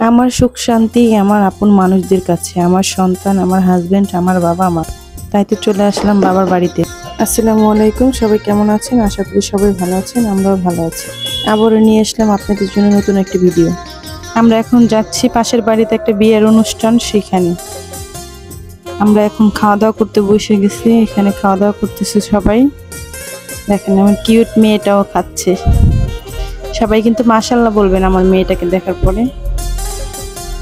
আমার সুখ শান্তি আমার আপন মানুষদের কাছে, আমার সন্তান, আমার হাজবেন্ড, আমার বাবা মা। তাই তো চলে আসলাম বাবার বাড়িতে। আসসালামু আলাইকুম, সবাই কেমন আছেন? আশা করি সবাই ভালো আছেন, আমরাও ভালো আছি। আবারও নিয়ে আসলাম আপনাদের জন্য নতুন একটি ভিডিও। আমরা এখন যাচ্ছি পাশের বাড়িতে একটা বিয়ের অনুষ্ঠান, সেখানে আমরা এখন খাওয়া দাওয়া করতে বসে গেছি। এখানে খাওয়া দাওয়া করতেছে সবাই। দেখেন আমার কিউট মেয়েটাও খাচ্ছে। সবাই কিন্তু মাশাআল্লাহ বলবেন আমার মেয়েটাকে দেখার পরে।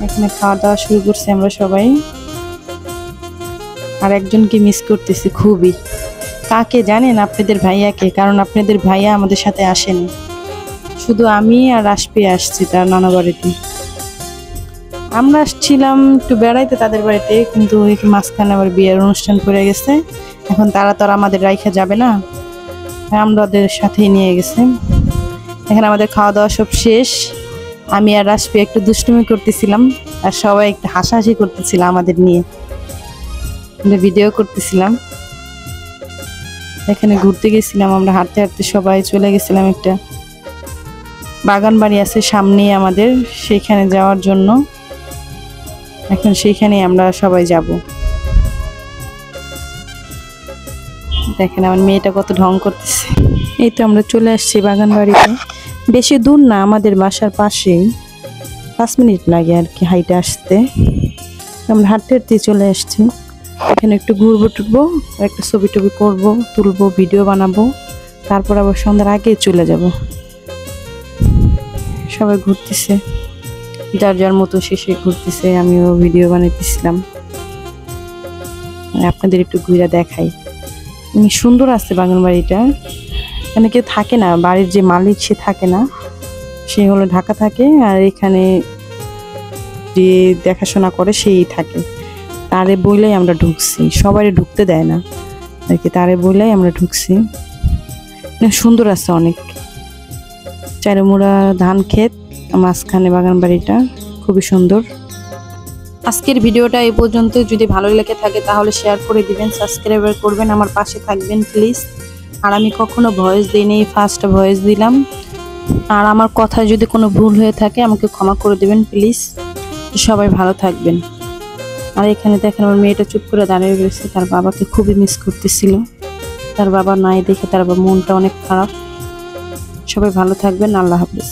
এখানে খাওয়া দাওয়া শুরু করছি আমরা সবাই। আর একজনকে মিস করতেছি খুবই। কাকে জানেন? আপনাদের ভাইয়াকে। কারণ আপনাদের ভাইয়া আমাদের সাথে আসেনি, শুধু আমি আর রাশপি আসছি তার নানা বাড়িতে। আমরা আসছিলাম একটু বেড়াইতে তাদের বাড়িতে, কিন্তু মাঝখানে আবার বিয়ের অনুষ্ঠান পড়ে গেছে। এখন তারা তো আর আমাদের রাইখা যাবে না, আমরা ওদের সাথেই নিয়ে গেছে। এখানে আমাদের খাওয়া দাওয়া সব শেষ। আমি আর রাশপি একটু দুষ্টুমি করতেছিলাম, আর সবাই একটু হাসাহাসি করতেছিল আমাদের নিয়ে, ভিডিও করতেছিলাম। এখানে ঘুরতে গেছিলাম আমরা, হাঁটতে হাঁটতে সবাই চলে গেছিলাম। একটা বাগান বাড়ি আছে সামনে আমাদের, সেইখানে যাওয়ার জন্য। এখন সেইখানে আমরা সবাই যাব। দেখেন আমার মেয়েটা কত ঢং করতেছে। এই তো আমরা চলে আসছি বাগান বাড়িতে। বেশি দূর না, আমাদের বাসার পাশেই, 5 মিনিট লাগে আর কি হাইটে আসতে। আমরা হাঁটতে হাঁটতে চলে আসছি। এখানে একটু ঘুরবো টুরবো, একটা ছবি টবি করবো, তুলবো, ভিডিও বানাবো, তারপর আবার সন্ধ্যার আগে চলে যাব। সবাই ঘুরতেছে, যার যার মতো শেষে ঘুরতেছে। আমিও ভিডিও বানাইতেছিলাম, আপনাদের একটু ঘুরে দেখাই। সুন্দর আছে বাগান বাড়িটা। এখানে কেউ থাকে না, বাড়ির যে মালিক সে থাকে না, সে হলো ঢাকা থাকে। আর এখানে যে দেখাশোনা করে সেই থাকে। তারে বইলেই আমরা ঢুকছি, সবাই ঢুকতে দেয় না আর কি, তারে বইলেই আমরা ঢুকছি। সুন্দর আছে অনেক, চারমুড়া ধান ক্ষেত, মাঝখানে বাগান বাড়িটা খুবই সুন্দর। আজকের ভিডিওটা এই পর্যন্ত। যদি ভালো লেগে থাকে তাহলে শেয়ার করে দিবেন, সাবস্ক্রাইব করবেন, আমার পাশে থাকবেন প্লিজ। আর আমি কখনো ভয়েস দিইনি, ফার্স্ট ভয়েস দিলাম। আর আমার কথায় যদি কোনো ভুল হয়ে থাকে আমাকে ক্ষমা করে দিবেন প্লিজ। সবাই ভালো থাকবেন। আর এখানে দেখেন আমার মেয়েটা চুপ করে দাঁড়িয়ে রয়েছে, তার বাবাকে খুবই মিস করতেছিল। তার বাবা নাই দেখে তার মনটা অনেক খারাপ। সবাই ভালো থাকবেন, আল্লাহ হাফেজ।